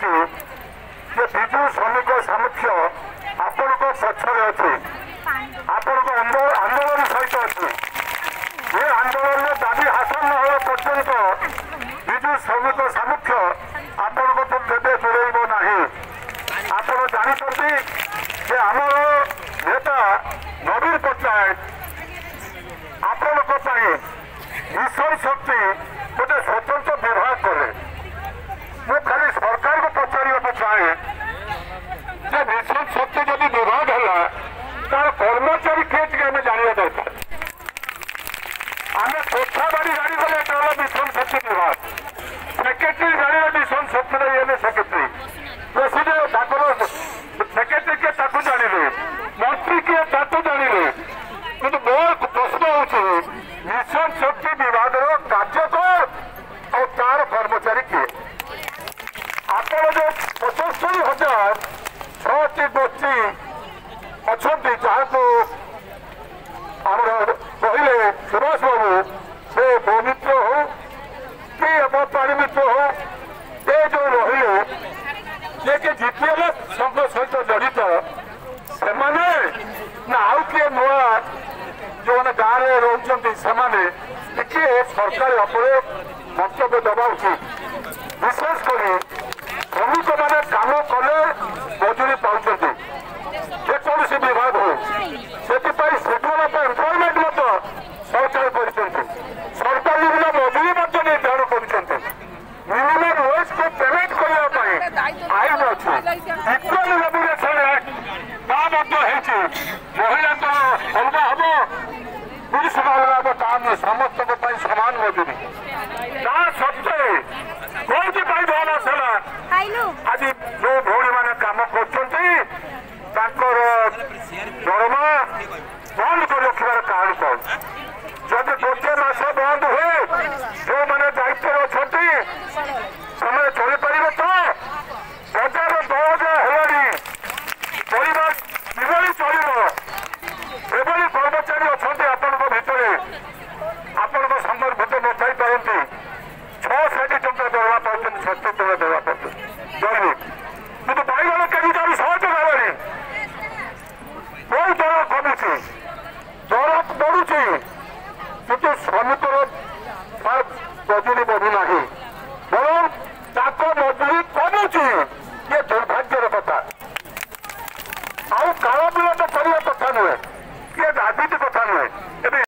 ଚାହୁଁଛି ଯେ ବିଜୁ ଶ୍ରମିକ ସାମୁଖ୍ୟ ଆପଣଙ୍କ ପଛରେ ଅଛି, ଆପଣଙ୍କ ଆନ୍ଦୋଳନ ସହିତ ଅଛି। ଏ ଆନ୍ଦୋଳନର ଦାବି ହାସଲ ନ ହେବା ପର୍ଯ୍ୟନ୍ତ ବିଜୁ ଶ୍ରମିକ ସାମୁଖ୍ୟ ଆପଣଙ୍କଠୁ କେବେ ଦୂରେଇବ ନାହିଁ। ଆପଣ ଜାଣିଛନ୍ତି ଯେ ଆମର ନେତା ନବୀନ ପଟ୍ଟନାୟକ ଆପଣଙ୍କ ପାଇଁ ମିଶନ ଶକ୍ତି ଗୋଟେ ସ୍ୱତନ୍ତ୍ର ବିଭାଗ କଲେ। ମୁଁ ଖାଲି ସରକାରକୁ ପଚାରିବାକୁ ଚାହେଁ ଯେ ମିଶନ ଶକ୍ତି ଯଦି ବିଭାଗ ହେଲା ତାର କର୍ମଚାରୀ କିଏ ଟିକେ ଆମେ ଜାଣିବା ଦରକାର। ଆମେ କୋଠା ବାଡ଼ି ଜାଣିଗଲେ ଏଟା ହେଲା ମିଶନ ଶକ୍ତି ବିଭାଗ, ସେକ୍ରେଟାରୀ ଜାଣିଲେ ମିଶନ ଶକ୍ତିର ଇଏ ସେକ୍ରେଟାରୀ, ପ୍ରେସିଡେଣ୍ଟ ତାଙ୍କର ସେକ୍ରେଟାରୀ କିଏ ତାକୁ ଜାଣିଲେ, ମନ୍ତ୍ରୀ କିଏ ତାକୁ ଜାଣିଲେ। କିନ୍ତୁ ମୋର ପ୍ରଶ୍ନ ହେଉଛି ମିଶନ ଶକ୍ତି ବିଭାଗର କାର୍ଯ୍ୟକର ଆଉ ତାର କର୍ମଚାରୀ କିଏ? ଆପଣ ଯୋଉ 75,000 ଗୋଷ୍ଠୀ ଅଛନ୍ତି ଯାହାକୁ ଆମର କହିଲେ ସୁଭାଷ ବାବୁ, ସେ ଗୋମିତ୍ର ହଉ କି ଆମ ପ୍ରାଣୀ ମିତ୍ର ହଉ, ଏ ଯୋଉ ରହିଲେ ଯିଏକି ଜିପିଏଲ୍ ସଂଘ ସହିତ ଜଡ଼ିତ, ସେମାନେ ନା ଆଉ କିଏ ନୂଆ ଯେଉଁମାନେ ଗାଁରେ ରହୁଛନ୍ତି ସେମାନେ ଟିକେ ସରକାର ଉପରେ ମନ୍ତବ୍ୟ ଦେବା ଉଚିତ। ବିଶେଷ କରି ଶ୍ରମିକମାନେ କାମ କଲେ ମଜୁରୀ ପାଉଛନ୍ତି ଯେକୌଣସି ବିଭାଗ ହଉ, ସେଥିପାଇଁ ସେମାନଙ୍କ ଏମ୍ପ୍ଲୟମେଣ୍ଟ ମଧ୍ୟ ସରକାର କରିଛନ୍ତି। ସରକାର ବିଭିନ୍ନ ମଜୁରୀ ମଧ୍ୟ ନିର୍ଦ୍ଧାରଣ କରୁଛନ୍ତି। ମିନିମମ୍ ୱେଜକୁ ପେମେଣ୍ଟ କରିବା ପାଇଁ ଆଇନ ଅଛି। ଇକ୍ୱାଲ ରେଗୁଲେସନ ଆକ୍ଟ ତା ମଧ୍ୟ ହେଇଛି। ମହିଳାଙ୍କର ଅଲଗା ହବ, ପୁରୁଷ ଅଲଗା ହବ, ତା ନୁହେଁ, ସମସ୍ତଙ୍କ ପାଇଁ ସମାନ ମଜୁରୀ। ତା ସତ୍ତ୍ୱେ କୋଉଥିପାଇଁ ବନ୍ଦ ଆସିଲା? ଆଜି ଯୋଉ ଭଉଣୀମାନେ କାମ କରୁଛନ୍ତି ତାଙ୍କର ଦରମା ବନ୍ଦ କରି ରଖିବାର କାରଣ କଣ? ଯଦି ଗୋଟିଏ ମାସ ବନ୍ଦ ହୁଏ ଯୋଉମାନେ ଦାୟିତ୍ୱରେ ଅଛନ୍ତି ସେମାନେ ଚଳିପାରିବେ ତ? ବଜାର ଦରଜ ହେଲାଣି, ପରିବାର କିଭଳି ଚଳିବ? ଏଭଳି କର୍ମଚାରୀ ଅଛନ୍ତି ଆପଣଙ୍କ ଭିତରେ, ଆପଣଙ୍କ ସମ୍ମାନ ଭିତରେ ନଥାଇ ପାରନ୍ତି। 660 ଟଙ୍କା ଦରମା ପାଉଛନ୍ତି, 70 ଟଙ୍କା ଦରମା ପାଉଛନ୍ତି ଦୈନିକ। କିନ୍ତୁ ବାଇଗଣ କେଜି ଦାମ 100 ଟଙ୍କା ହେଲାଣି। କୋଉ ଦର କମୁଛି? ଦର ବଢୁଛି କିନ୍ତୁ ଶ୍ରମିକର ମଜୁରୀ ବଢୁନାହିଁ, ବରଂ ତାଙ୍କ ମଜୁରୀ କମୁଛି। ଇଏ ଦୁର୍ଭାଗ୍ୟର କଥା। ଆଉ କାଳ ବିଳମ୍ବ କରିବା କଥା ନୁହେଁ, ଇଏ ରାଜନୀତି କଥା ନୁହେଁ। ଏବେ